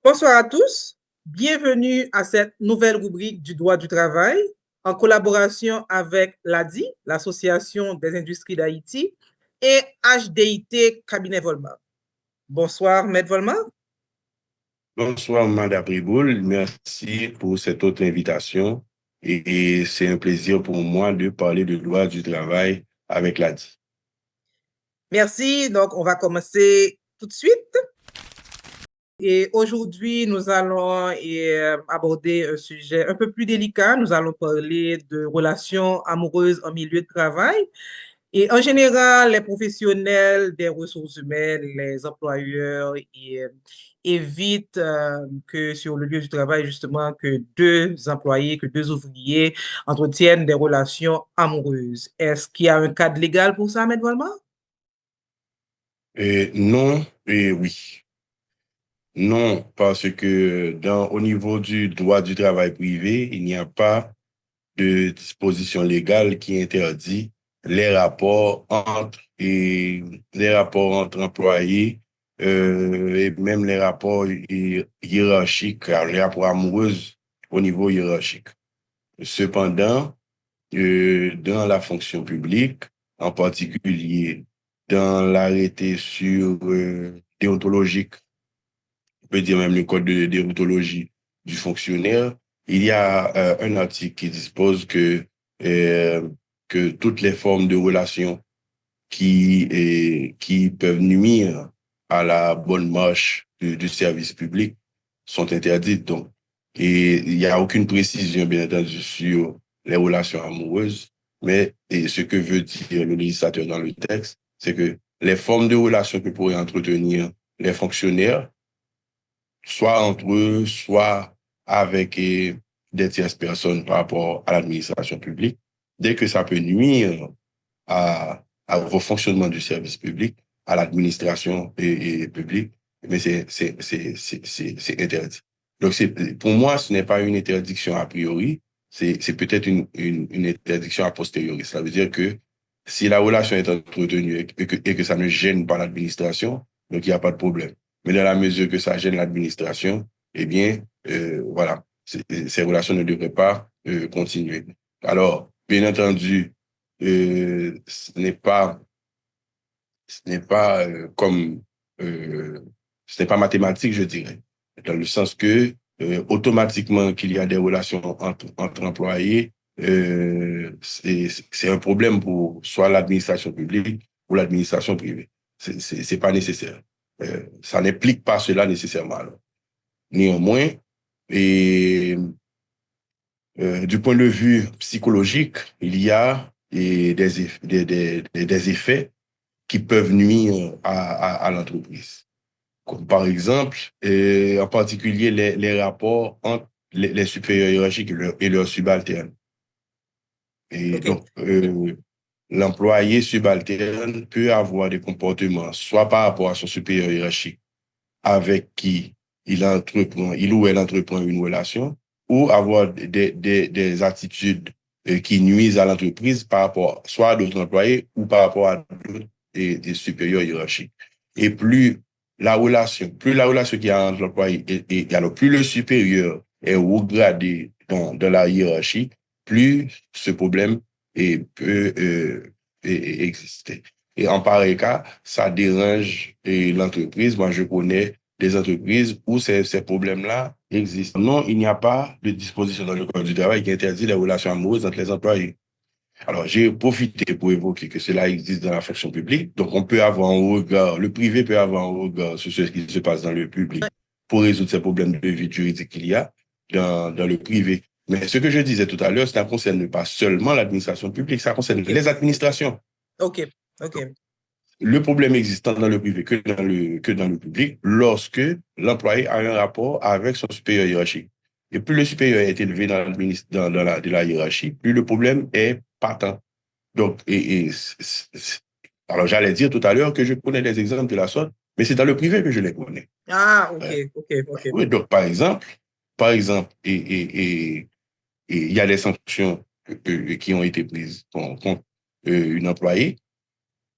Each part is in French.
Bonsoir à tous. Bienvenue à cette nouvelle rubrique du droit du travail en collaboration avec l'ADI, l'Association des industries d'Haïti, et HDIT Cabinet Volmar. Bonsoir, Maître Volmar. Bonsoir, Madame Briboul. Merci pour cette autre invitation. Et c'est un plaisir pour moi de parler de droit du travail avec l'ADI. Merci. Donc, on va commencer tout de suite. Et aujourd'hui, nous allons aborder un sujet un peu plus délicat. Nous allons parler de relations amoureuses en milieu de travail. Et en général, les professionnels des ressources humaines, les employeurs, évitent que sur le lieu du travail, justement, que deux employés, que deux ouvriers entretiennent des relations amoureuses. Est-ce qu'il y a un cadre légal pour ça, Maître Volmar? Non et oui. Non, parce que au niveau du droit du travail privé, il n'y a pas de disposition légale qui interdit les rapports les rapports entre employés et même les rapports hiérarchiques, les rapports amoureux au niveau hiérarchique. Cependant, dans la fonction publique, en particulier dans l'arrêté sur déontologique, on peut dire même le code de déontologie du fonctionnaire, il y a un article qui dispose que toutes les formes de relations qui peuvent nuire à la bonne marche du service public sont interdites. Donc, et il n'y a aucune précision, bien entendu, sur les relations amoureuses, mais ce que veut dire le législateur dans le texte, c'est que les formes de relations que pourraient entretenir les fonctionnaires, soit entre eux, soit avec des tierces personnes par rapport à l'administration publique, dès que ça peut nuire au fonctionnement du service public, à l'administration publique, mais c'est interdit. Donc, pour moi, ce n'est pas une interdiction a priori, c'est peut-être une interdiction a posteriori. Ça veut dire que si la relation est entretenue et que ça ne gêne pas l'administration, donc il n'y a pas de problème. Mais dans la mesure que ça gêne l'administration, eh bien, voilà, ces relations ne devraient pas continuer. Alors, bien entendu, ce n'est pas comme ce n'est pas mathématique, je dirais, dans le sens que automatiquement qu'il y a des relations entre employés, c'est un problème pour soit l'administration publique ou l'administration privée. C'est pas nécessaire. Ça n'implique pas cela nécessairement. Alors. Néanmoins, et du point de vue psychologique, il y a des effets qui peuvent nuire à l'entreprise. Comme par exemple, en particulier les rapports entre les supérieurs hiérarchiques et leurs subalternes. Et OK. donc, l'employé subalterne peut avoir des comportements, soit par rapport à son supérieur hiérarchique, avec qui il ou elle entreprend une relation, ou avoir des attitudes qui nuisent à l'entreprise par rapport soit à d'autres employés ou par rapport à d'autres des supérieurs hiérarchiques. Et plus la relation qu'il y a entre l'employé alors plus le supérieur est haut-gradé dans la hiérarchie, plus ce problème peut exister. Et en pareil cas, ça dérange l'entreprise. Moi, je connais des entreprises où ces problèmes-là existent. Non, il n'y a pas de disposition dans le Code du travail qui interdit les relations amoureuses entre les employés. Alors, j'ai profité pour évoquer que cela existe dans la fonction publique. Donc, on peut avoir un regard, le privé peut avoir un regard sur ce qui se passe dans le public pour résoudre ces problèmes de vide juridique qu'il y a dans le privé. Mais ce que je disais tout à l'heure, ça ne concerne pas seulement l'administration publique, ça concerne OK. les administrations. OK. OK. Le problème existant dans le privé que dans le public lorsque l'employé a un rapport avec son supérieur hiérarchique. Et plus le supérieur est élevé de la hiérarchie, plus le problème est patent. Donc, alors j'allais dire tout à l'heure que je connais des exemples de la sorte, mais c'est dans le privé que je les connais. Ah, OK. Euh, OK. OK. oui, donc par exemple, il y a des sanctions qui ont été prises contre une employée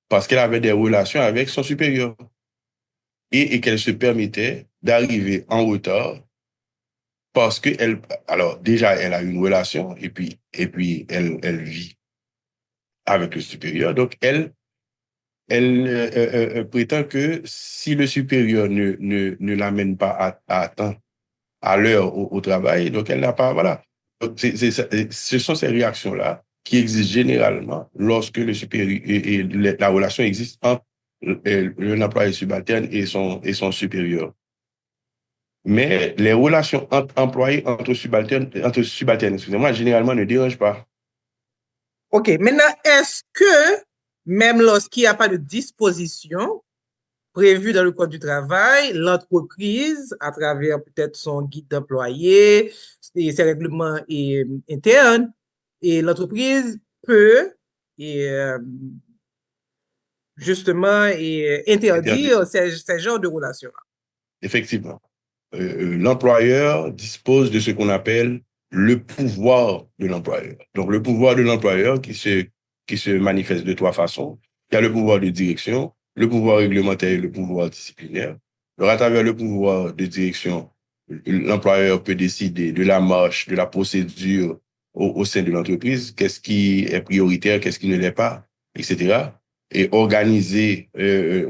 parce qu'elle avait des relations avec son supérieur et qu'elle se permettait d'arriver en retard parce que alors déjà, elle a une relation et puis elle vit avec le supérieur. Donc, elle prétend que si le supérieur ne l'amène pas à temps, à l'heure au travail, donc elle n'a pas, voilà. Donc, ce sont ces réactions-là qui existent généralement lorsque le supérieur et la relation existe entre un employé subalterne et son supérieur. Mais les relations entre employés, entre subalternes, excusez-moi, généralement ne dérangent pas. OK. Maintenant, est-ce que même lorsqu'il n'y a pas de disposition prévue dans le Code du travail, l'entreprise, à travers peut-être son guide d'employés et ses règlements internes, et l'entreprise peut justement Interdit. interdire ces genres de relations-là? Effectivement. L'employeur dispose de ce qu'on appelle le pouvoir de l'employeur. Donc, le pouvoir de l'employeur qui se manifeste de trois façons. Il y a le pouvoir de direction, le pouvoir réglementaire et le pouvoir disciplinaire. Donc, à travers le pouvoir de direction, l'employeur peut décider de la marche, de la procédure au sein de l'entreprise, qu'est-ce qui est prioritaire, qu'est-ce qui ne l'est pas, etc. Et organiser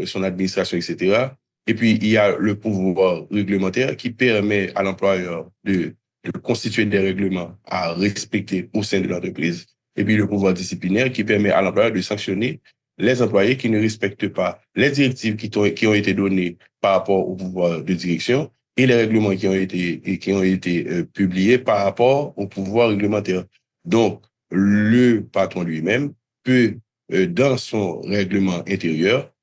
son administration, etc. Et puis, il y a le pouvoir réglementaire qui permet à l'employeur de constituer des règlements à respecter au sein de l'entreprise. Et puis, le pouvoir disciplinaire qui permet à l'employeur de sanctionner les employés qui ne respectent pas les directives qui ont été données par rapport au pouvoir de direction et les règlements qui ont été publiés par rapport au pouvoir réglementaire. Donc, le patron lui-même peut, dans son règlement intérieur,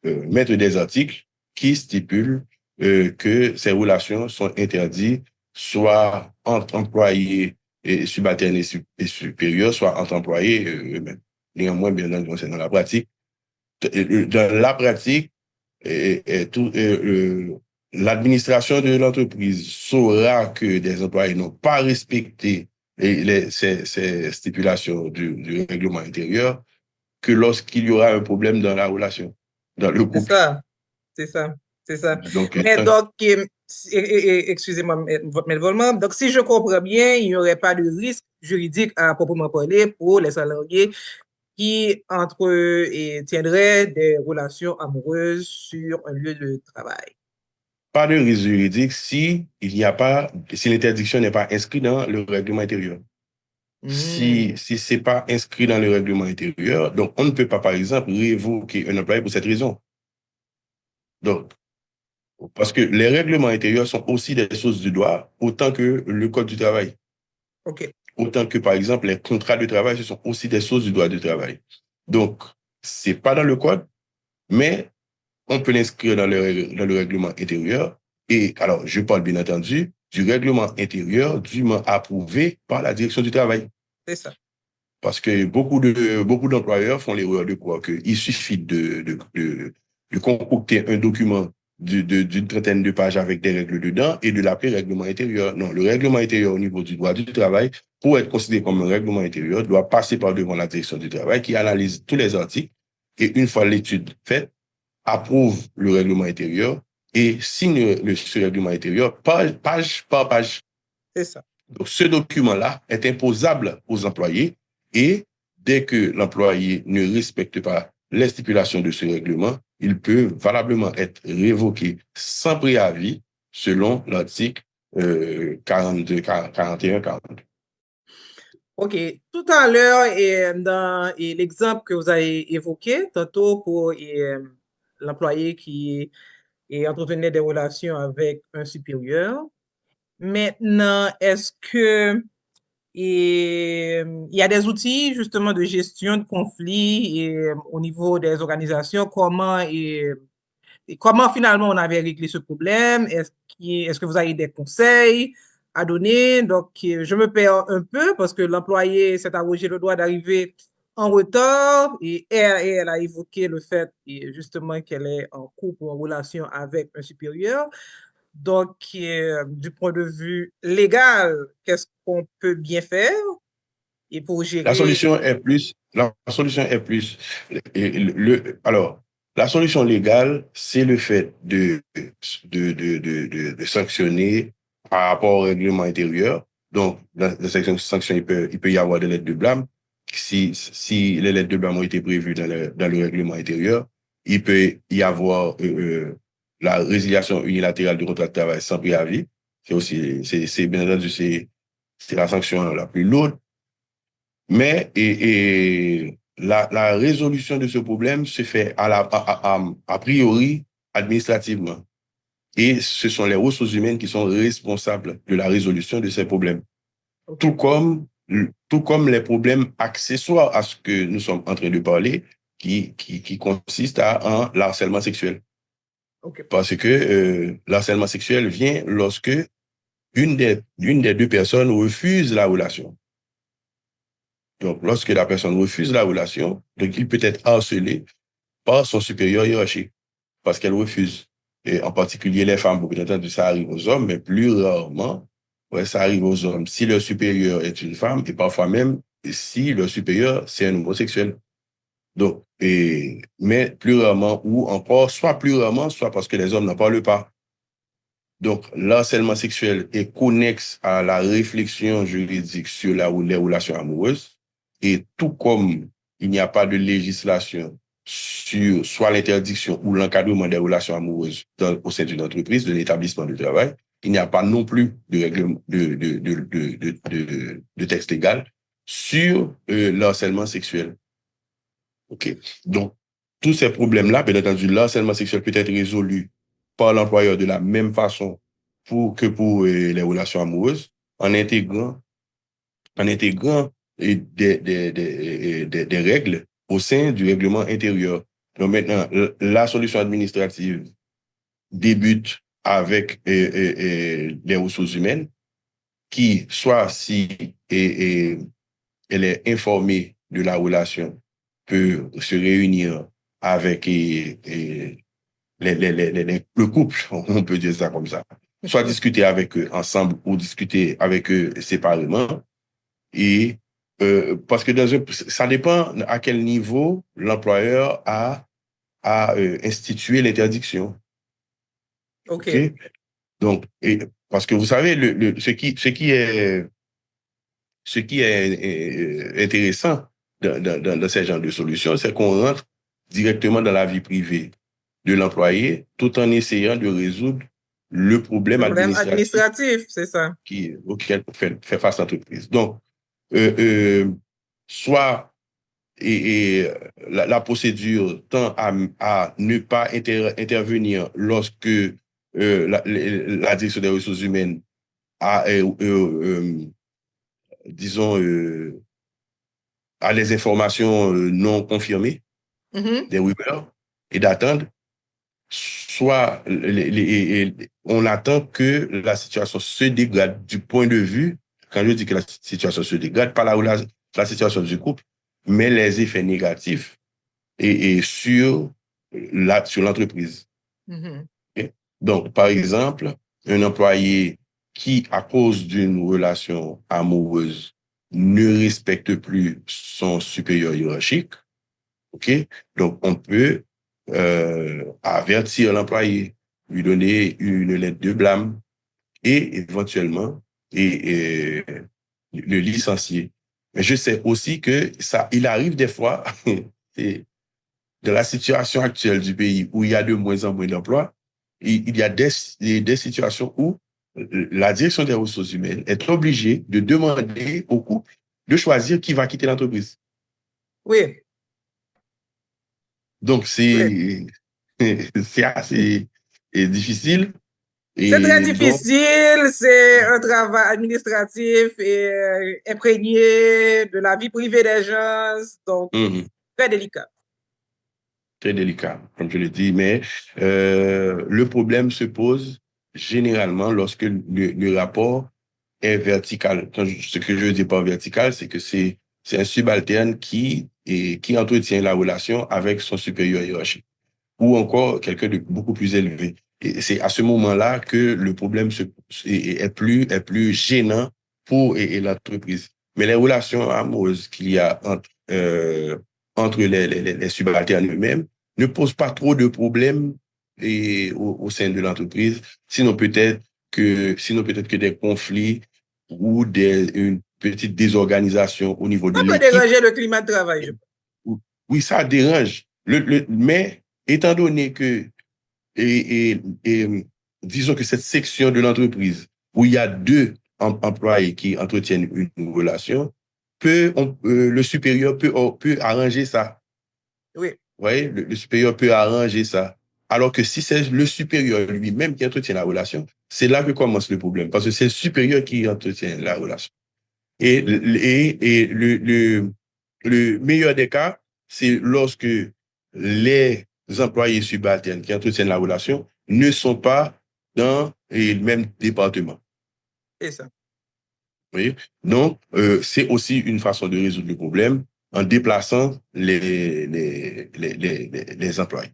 mettre des articles qui stipulent que ces relations sont interdites, soit entre employés et subalternes et supérieurs, soit entre employés eux-mêmes. Néanmoins, bien entendu, concernant la pratique, dans la pratique, l'administration de l'entreprise saura que des employés n'ont pas respecté ces stipulations du règlement intérieur que lorsqu'il y aura un problème dans la relation, dans le C'est couple. ça, c'est ça, c'est ça. Donc, Mais donc, excusez-moi, Maître Volman, donc si je comprends bien, il n'y aurait pas de risque juridique à proprement parler pour les salariés qui, entre eux, tiendraient des relations amoureuses sur un lieu de travail. pas de risque juridique si l'interdiction n'est pas inscrite dans le règlement intérieur. Si c'est pas inscrit dans le règlement intérieur, donc on ne peut pas, par exemple, révoquer un employé pour cette raison. Donc, parce que les règlements intérieurs sont aussi des choses du droit, autant que le code du travail. OK. Autant que, par exemple, les contrats de travail, ce sont aussi des choses du droit du travail. Donc, c'est pas dans le code, mais on peut l'inscrire dans le règlement intérieur. Et alors, je parle bien entendu du règlement intérieur dûment approuvé par la direction du travail. C'est ça. Parce que beaucoup d'employeurs font l'erreur de croire qu'il suffit de concocter un document d'une trentaine de pages avec des règles dedans et de l'appeler règlement intérieur. Non, le règlement intérieur au niveau du droit du travail, pour être considéré comme un règlement intérieur, doit passer par devant la direction du travail qui analyse tous les articles et une fois l'étude faite, approuve le règlement intérieur et signe ce règlement intérieur page par page. C'est ça. Donc, ce document-là est imposable aux employés et dès que l'employé ne respecte pas les stipulations de ce règlement, il peut valablement être révoqué sans préavis selon l'article 42, 41, 42. OK. Tout à l'heure, dans l'exemple que vous avez évoqué, tantôt pour l'employé qui entretenait des relations avec un supérieur, maintenant, est-ce que il y a des outils justement de gestion de conflits au niveau des organisations? Comment finalement on avait réglé ce problème? Est-ce que vous avez des conseils à donner? Donc, je me perds un peu parce que l'employé s'est arrogé le droit d'arriver en retard et elle a évoqué le fait justement qu'elle est en couple ou en relation avec un supérieur. Donc, du point de vue légal, qu'est-ce qu'on peut bien faire et pour La gérer? solution est plus, alors, La solution légale, c'est le fait de sanctionner par rapport au règlement intérieur. Donc, dans cette sanction, il peut y avoir des lettres de blâme. Si les lettres de blâme ont été prévues dans le règlement intérieur, il peut y avoir la résiliation unilatérale du contrat de travail sans préavis. Bien entendu, c'est la sanction la plus lourde. Mais la résolution de ce problème se fait a priori administrativement. Et ce sont les ressources humaines qui sont responsables de la résolution de ces problèmes. Okay. Tout comme les problèmes accessoires à ce que nous sommes en train de parler, qui consistent en l'harcèlement sexuel. Okay. Parce que l'harcèlement sexuel vient lorsque une des deux personnes refuse la relation. Donc, lorsque la personne refuse la relation, donc il peut être harcelé par son supérieur hiérarchique parce qu'elle refuse. Et en particulier les femmes, beaucoup de ça arrive aux hommes, mais plus rarement, ouais, ça arrive aux hommes si leur supérieur est une femme et parfois même si leur supérieur c'est un homosexuel. Donc, mais plus rarement ou encore, soit plus rarement, soit parce que les hommes n'en parlent pas. Donc, l'harcèlement sexuel est connexe à la réflexion juridique sur les relations amoureuses. Et tout comme il n'y a pas de législation sur soit l'interdiction ou l'encadrement des relations amoureuses au sein d'une entreprise, de l'établissement de travail, il n'y a pas non plus de règlement de texte légal sur le harcèlement sexuel. OK. Donc, tous ces problèmes-là, bien entendu, le harcèlement sexuel peut être résolu par l'employeur de la même façon pour les relations amoureuses, en intégrant des règles au sein du règlement intérieur. Donc maintenant, la solution administrative débute avec les ressources humaines qui, soit si elle est informée de la relation, peut se réunir avec le couple, on peut dire ça comme ça. Soit discuter avec eux ensemble ou discuter avec eux séparément. Et parce que ça dépend à quel niveau l'employeur a institué l'interdiction. OK. Okay? Donc, parce que vous savez, ce qui est intéressant dans ce genre de solution, c'est qu'on rentre directement dans la vie privée de l'employé tout en essayant de résoudre le problème administratif, c'est ça. Auquel fait face l'entreprise. Donc, soit la procédure tend à ne pas intervenir lorsque la direction des ressources humaines a, disons, a les informations non confirmées, des rumeurs, et d'attendre, soit on attend que la situation se dégrade du point de vue, quand je dis que la situation se dégrade, pas la situation du couple, mais les effets négatifs sur l'entreprise. Okay? Donc, par exemple, un employé qui, à cause d'une relation amoureuse, ne respecte plus son supérieur hiérarchique, ok? Donc, on peut avertir l'employé, lui donner une lettre de blâme et éventuellement le licencier. Mais je sais aussi que il arrive des fois, dans la situation actuelle du pays où il y a de moins en moins d'emplois, il y a des situations où la direction des ressources humaines est obligée de demander au couple de choisir qui va quitter l'entreprise. Oui. Donc, c'est assez difficile. C'est très difficile, c'est un travail administratif et imprégné de la vie privée des gens, donc très délicat. Très délicat, comme je le dis, mais le problème se pose généralement lorsque le rapport est vertical. Ce que je veux dire par vertical, c'est que c'est un subalterne qui entretient la relation avec son supérieur hiérarchique ou encore quelqu'un de beaucoup plus élevé. Et c'est à ce moment-là que le problème est plus gênant pour l'entreprise. Mais les relations amoureuses qu'il y a entre les subalternes eux-mêmes ne pose pas trop de problèmes au sein de l'entreprise, sinon peut-être que des conflits ou une petite désorganisation au niveau de Ça peut l'équipe. déranger le climat de travail. Oui, ça dérange. Mais étant donné que, disons que cette section de l'entreprise où il y a deux employés qui entretiennent une relation, le supérieur peut arranger ça. Oui. Vous voyez, le supérieur peut arranger ça. Alors que si c'est le supérieur lui-même qui entretient la relation, c'est là que commence le problème. Parce que c'est le supérieur qui entretient la relation. Le meilleur des cas, c'est lorsque les employés subalternes qui entretiennent la relation ne sont pas dans le même département. C'est ça. Oui. Donc, c'est aussi une façon de résoudre le problème en déplaçant les employés.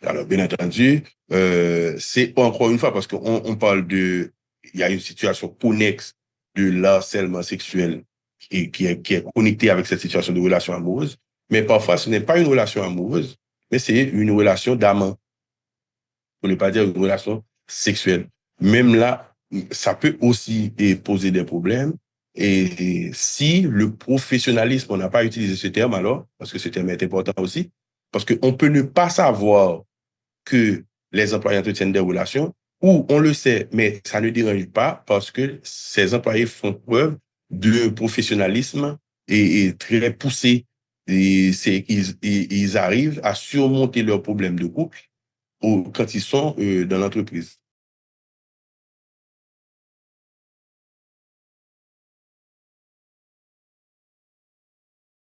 Alors, bien entendu, c'est encore une fois parce qu'on parle il y a une situation connexe de l'harcèlement sexuel qui est connectée avec cette situation de relation amoureuse. Mais parfois, ce n'est pas une relation amoureuse, mais c'est une relation d'amant, pour ne pas dire une relation sexuelle. Même là, ça peut aussi poser des problèmes. Et si le professionnalisme, on n'a pas utilisé ce terme alors, parce que ce terme est important aussi, parce qu'on peut ne pas savoir que les employés entretiennent des relations, ou on le sait, mais ça ne dérange pas parce que ces employés font preuve de professionnalisme et très poussé. Ils arrivent à surmonter leurs problèmes de couple quand ils sont dans l'entreprise.